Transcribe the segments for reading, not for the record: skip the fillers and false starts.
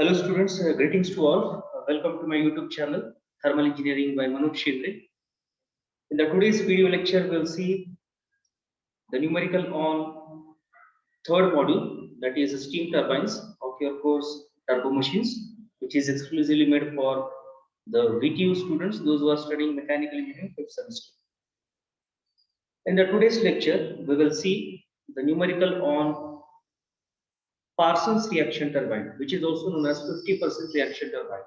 Hello students, greetings to all. Welcome to my YouTube channel, Thermal Engineering by Manoj Shindre. In the today's video lecture, we'll see the numerical on third module, that is steam turbines of your course turbo machines, which is exclusively made for the VTU students, those who are studying mechanical engineering 5th semester. In the today's lecture, we will see the numerical on Parsons reaction turbine, which is also known as 50% reaction turbine.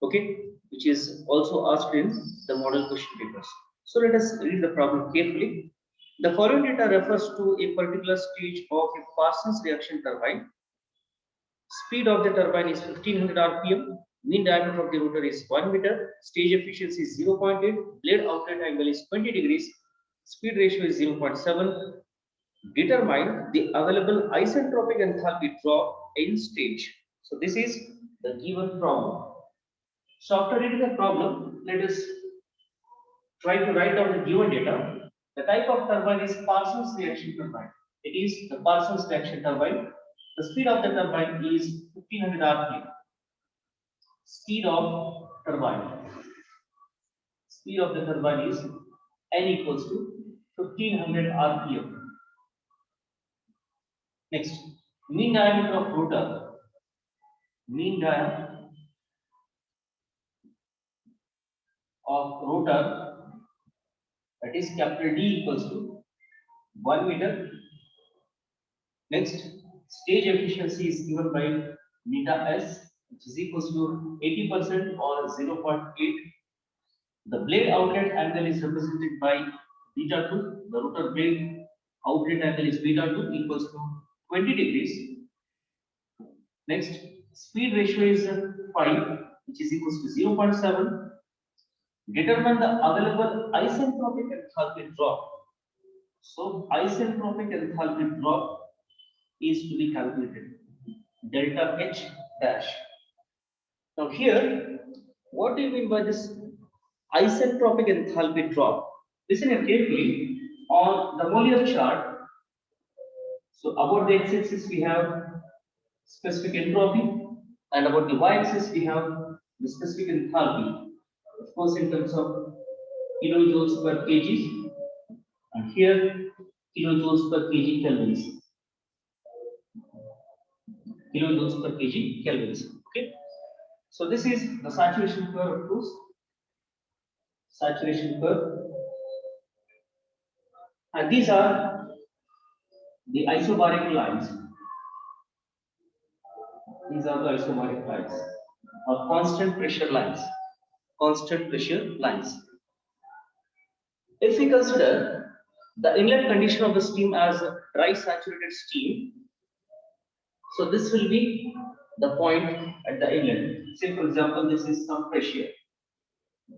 Okay, which is also asked in the model question papers. So let us read the problem carefully. The following data refers to a particular stage of a Parsons reaction turbine. Speed of the turbine is 1500 rpm. Mean diameter of the rotor is 1 meter. Stage efficiency is 0.8. Blade outlet angle is 20 degrees. Speed ratio is 0.7. Determine the available isentropic enthalpy drop in stage. So this is the given problem. So after reading the problem, let us try to write down the given data. The type of turbine is Parsons reaction turbine. It is the Parsons reaction turbine. The speed of the turbine is 1500 rpm. Speed of turbine. Speed of the turbine is n equals to 1500 rpm. Next, mean diameter of rotor. Mean diameter of rotor, that is capital D, equals to 1 meter. Next, stage efficiency is given by beta S, which is equals to 80% or 0.8. The blade outlet angle is represented by beta 2. The rotor blade outlet angle is beta 2 equals to 20 degrees. Next, speed ratio is 5, which is equals to 0.7. Determine the available isentropic enthalpy drop. So, isentropic enthalpy drop is to be calculated. Delta H dash. Now here, what do you mean by this isentropic enthalpy drop? Listen here carefully. On the Mollier chart, so about the x-axis we have specific entropy, and about the y-axis we have the specific enthalpy. Of course, in terms of kilojoules per kg, and here kilojoules per kg kelvins. Kilojoules per kg kelvins. Okay. So this is the saturation curve, of course. Saturation curve. And these are the isobaric lines. These are the isobaric lines, or constant pressure lines. Constant pressure lines. If we consider the inlet condition of the steam as dry saturated steam, so this will be the point at the inlet. Say for example, this is some pressure.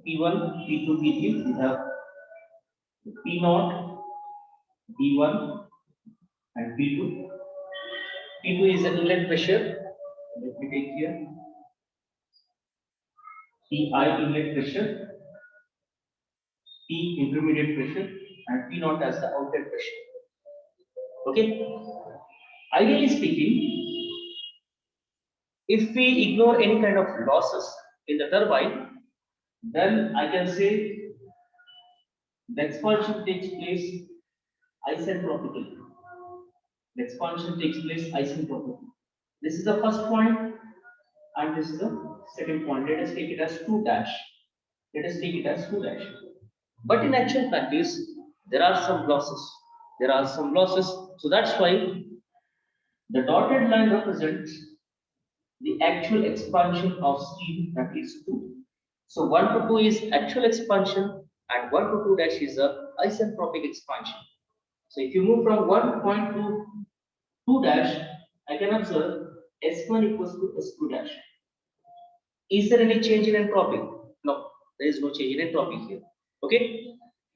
P1, P2, P3, we have P0, P1, and P2. P2 is the inlet pressure. Let me take here. Pi inlet pressure, P intermediate pressure, and P0 as the outlet pressure. Okay. Ideally speaking, if we ignore any kind of losses in the turbine, then I can say the expansion takes place isentropically. The expansion takes place isentropically. This is the first point, and this is the second point. Let us take it as 2 dash. Let us take it as 2 dash. But in actual practice, there are some losses. There are some losses. So that's why the dotted line represents the actual expansion of steam, that is 2. So 1 to 2 is actual expansion, and 1 to 2 dash is a isentropic expansion. So if you move from 1 point to 2 dash, I can observe S1 equals to S2 dash. Is there any change in entropy? No, there is no change in entropy here. Okay.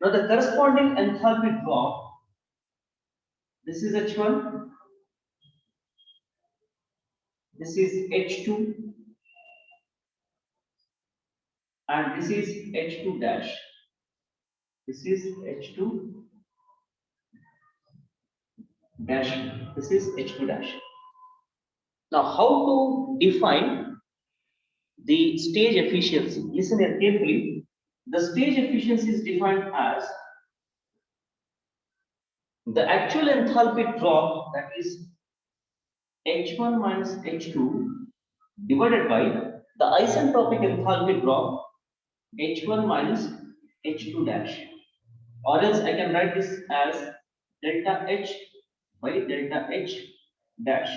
Now the corresponding enthalpy drop, this is H1, this is H2, and this is H2 dash. This is H2 dash. This is H2 dash. Now, how to define the stage efficiency. Listen here carefully. The stage efficiency is defined as the actual enthalpy drop, that is H1 minus H2 divided by the isentropic enthalpy drop H1 minus H2 dash. Or else I can write this as delta H by delta H dash.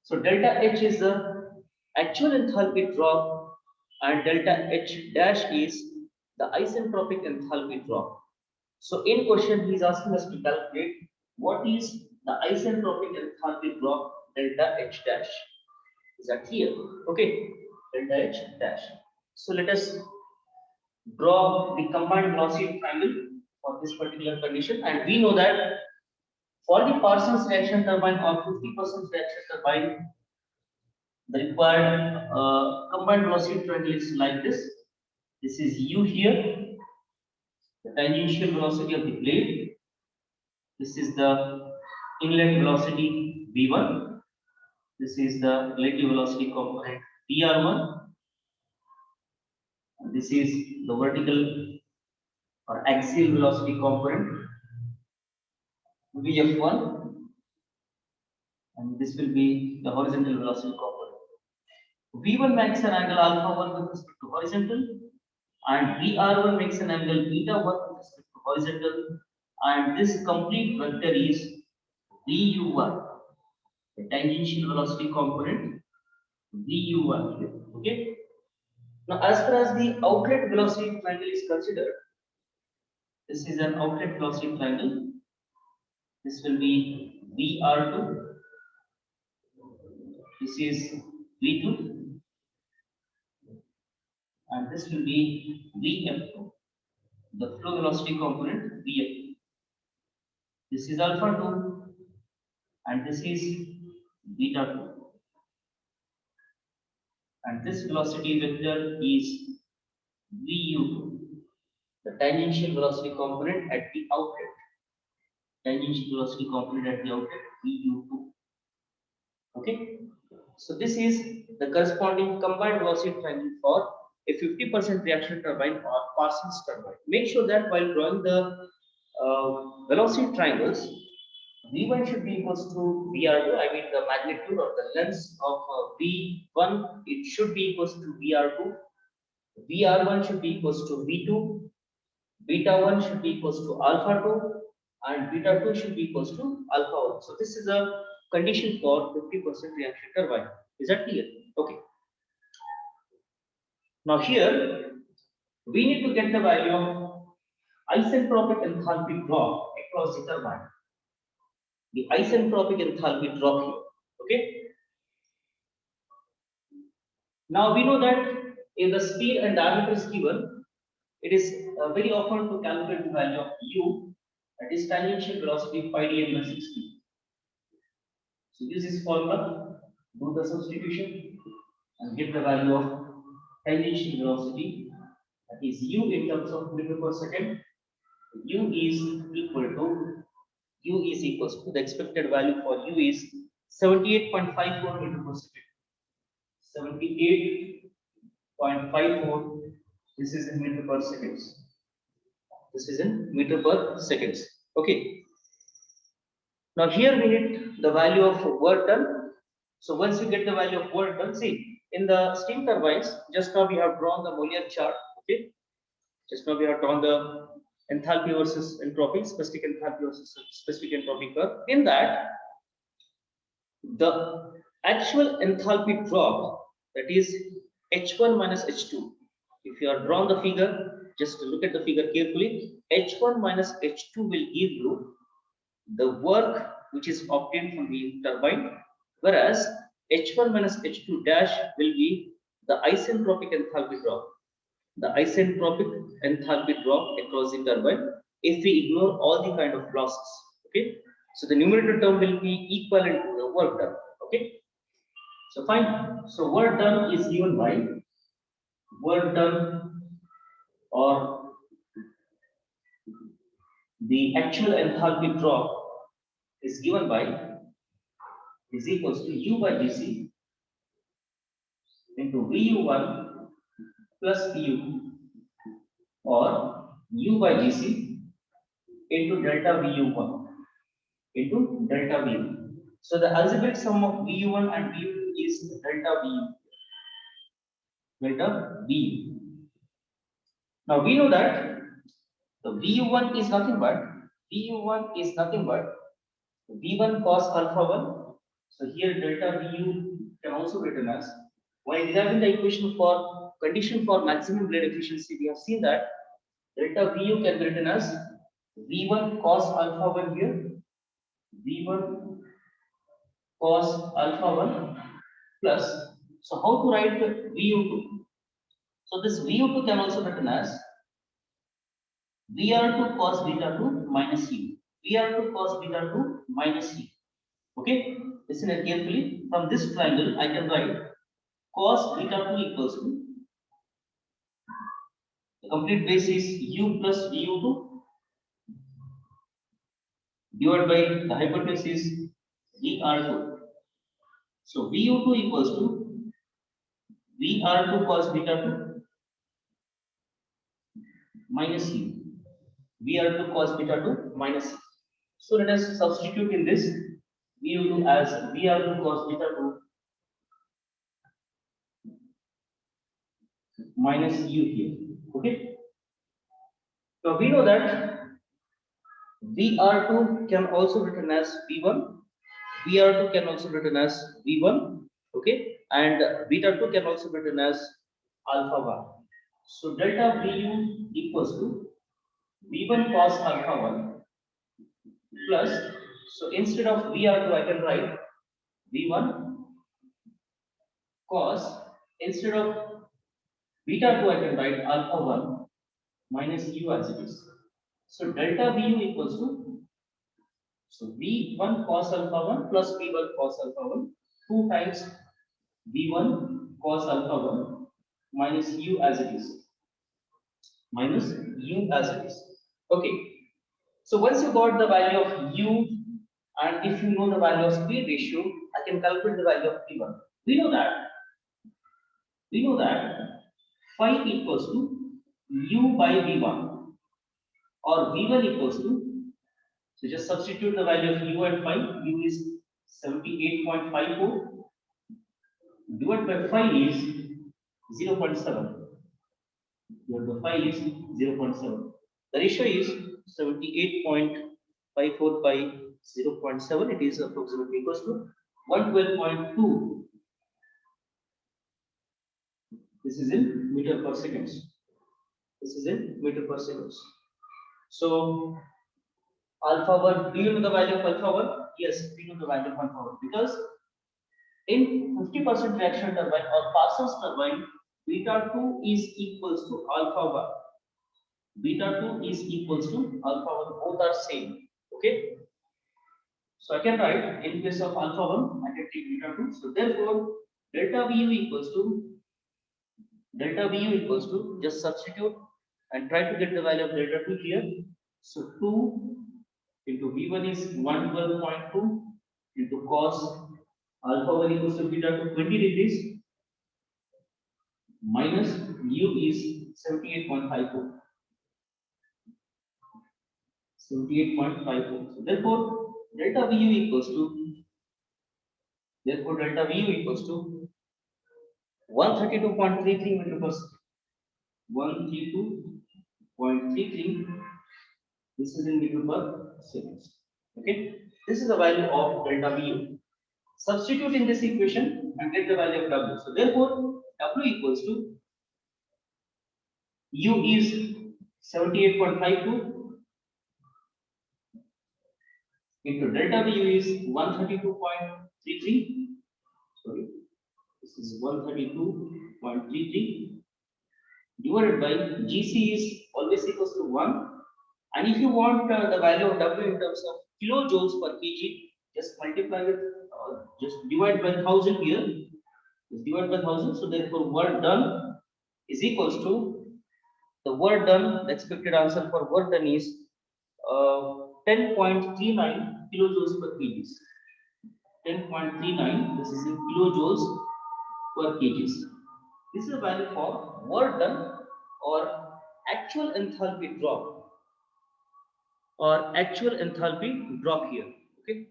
So delta H is the actual enthalpy drop and delta H dash is the isentropic enthalpy drop. So in question he is asking us to calculate what is the isentropic enthalpy drop delta H dash. Is that clear? Okay, delta H dash. So let us draw the combined velocity triangle for this particular condition, and we know that for the Parsons reaction turbine or 50% reaction turbine, the required combined velocity triangle is like this. This is U here, the tangential velocity of the blade. This is the inlet velocity V1. This is the relative velocity component VR1. This is the vertical or axial velocity component VF1, and this will be the horizontal velocity component. V1 makes an angle alpha 1 with respect to horizontal, and VR1 makes an angle beta 1 with respect to horizontal, and this complete vector is VU1, the tangential velocity component VU1. Okay. Now, as far as the outlet velocity triangle is considered, this is an outlet velocity triangle. This will be VR2. This is V2, and this will be VF2, the flow velocity component VF2. This is alpha 2, and this is beta 2. And this velocity vector is VU2, the tangential velocity component at the outlet. Tangential velocity component at the outlet VU2. Okay. So this is the corresponding combined velocity triangle for a 50% reaction turbine or Parsons turbine. Make sure that while drawing the velocity triangles, V1 should be equals to VR2. I mean the magnitude or the length of V1, it should be equals to VR2. VR1 should be equals to V2. Beta 1 should be equals to alpha 2, and beta 2 should be equals to alpha 1. So this is a condition for 50% reaction turbine. Is that clear? Okay. Now here we need to get the value of isentropic enthalpy drop across the turbine. The isentropic enthalpy drop here. Okay. Now we know that if the speed and diameter is given, it is very often to calculate the value of u, that is tangential velocity pi dm by 60. So this is formula. Do the substitution and get the value of tangential velocity, that is u in terms of meter per second. U is equals to the expected value for u is 78.54 meter per second. 78.54. This is in meter per seconds. This is in meter per seconds. Okay. Now here we need the value of work done. So once you get the value of work done, see in the steam turbines, just now we have drawn the Molière chart. Okay. Just now we have drawn the enthalpy versus entropy, specific enthalpy versus specific entropy curve. In that, the actual enthalpy drop, that is H1 minus H2. If you are drawn the figure, just look at the figure carefully. H1 minus H2 will give you the work which is obtained from the turbine, whereas H1 minus H2 dash will be the isentropic enthalpy drop. The isentropic enthalpy drop across the turbine if we ignore all the kind of losses. Okay, so the numerator term will be equivalent to the work done. Okay, so fine. So work done is given by work done or the actual enthalpy drop is given by is equals to u by dc into VU1 plus PU2 or U by GC into delta VU1 into delta VU. So the algebraic sum of VU1 and VU2 is delta VU. Delta VU. Now we know that the VU1 is nothing but V1 cos alpha 1. So here delta VU can also be written as, while deriving the equation for condition for maximum blade efficiency, we have seen that delta VU can be written as V1 cos alpha 1 here, V1 cos alpha 1 plus, so how to write VU2? So this VU2 can also be written as VR2 cos beta 2 minus U. VR2 cos beta 2 minus U. Okay, listen carefully. From this triangle, I can write cos beta 2 equals to the complete base is U plus VU2 divided by the hypotenuse is VR2. So VU2 equals to VR2 cos beta 2 minus U. VR2 cos beta 2 minus U. So let us substitute in this VU2 as VR2 cos beta 2 minus U here. Okay. Now we know that VR2 can also be written as V1. VR2 can also be written as V1. Okay. And beta 2 can also be written as alpha 1. So delta VU equals to V1 cos alpha 1 plus, so instead of VR2 I can write V1 cos, instead of beta 2 I can write alpha 1 minus U as it is. So delta VU equals to, so V1 cos alpha 1 plus V1 cos alpha 1 2 times V1 cos alpha 1 minus U as it is. Minus U as it is. Okay. So once you got the value of U, and if you know the value of speed ratio, I can calculate the value of P1. We know that phi equals to U by V1 or V1 equals to, so just substitute the value of U and phi. U is 78.54 divided by phi is 0.7. Divided by phi is 0.7. The ratio is 78.54 by 0.7. It is approximately equals to 112.2. This is in meter per seconds. This is in meter per seconds. So alpha 1, do you know the value of alpha 1? Yes, we know the value of alpha 1 because in 50% reaction turbine or Parsons turbine, beta 2 is equals to alpha 1. Beta 2 is equals to alpha 1, both are same. Okay. So I can write in case of alpha 1, I can take beta 2. So therefore, delta VU equals to, just substitute and try to get the value of delta 2 here. So 2 into V1 is 112.2 into cos alpha 1 equals to beta 2 20 degrees minus U is 78.54. 78.54. So therefore, delta VU equals to 132.33 meter per second. 132.33. This is in meter per second. Okay. This is the value of delta VU. Substitute in this equation and get the value of W. So therefore, W equals to U is 78.52 into delta VU is 132.33. Sorry, this is 132.33 divided by GC is always equals to 1. And if you want the value of W in terms of kilojoules per kg, just multiply with, just divide by 1000 here. Just divide by 1000. So therefore, work done is equals to the work done. The expected answer for work done is 10.39 kilojoules per kg. 10.39. This is in kilojoules per kg. This is a value for work done or actual enthalpy drop here. Okay,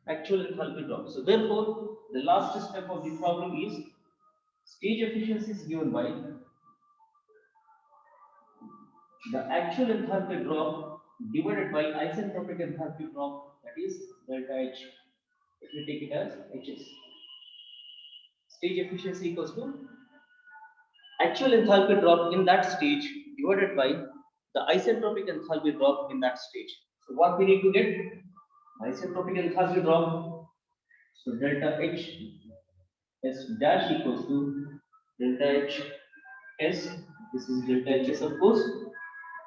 actual enthalpy drop. So therefore, the last step of the problem is stage efficiency is given by the actual enthalpy drop divided by isentropic enthalpy drop, that is delta H. If we take it as Hs. Stage efficiency equals to actual enthalpy drop in that stage divided by the isentropic enthalpy drop in that stage. So what we need to get? Isentropic enthalpy drop. So delta H S dash equals to delta H S. This is delta H S of course.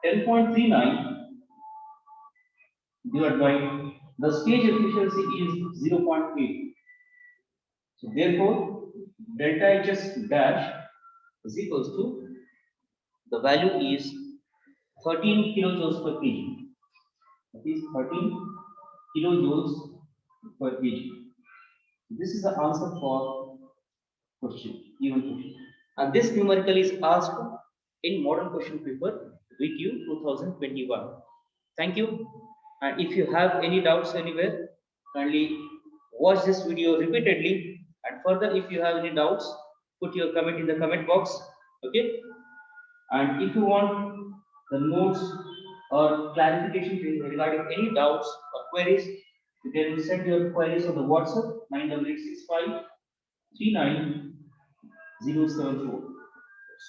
10.39 divided by the stage efficiency is 0.8. So therefore, delta Hs dash is equals to the value is 13 kilojoules per kg. That is 13 kilojoules per kg. This is the answer for question, given question. And this numerical is asked in modern question paper VQ 2021. Thank you. And if you have any doubts anywhere, kindly watch this video repeatedly. And further, if you have any doubts, put your comment in the comment box. Okay. And if you want the notes or clarification regarding any doubts or queries, you can send your queries on the WhatsApp 98865 39074.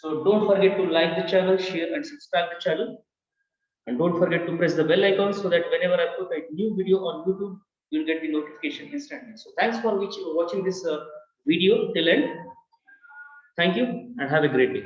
So don't forget to like the channel, share and subscribe the channel. And don't forget to press the bell icon so that whenever I put a new video on YouTube, you'll get the notification instantly. So thanks for watching this video till end. Thank you and have a great day.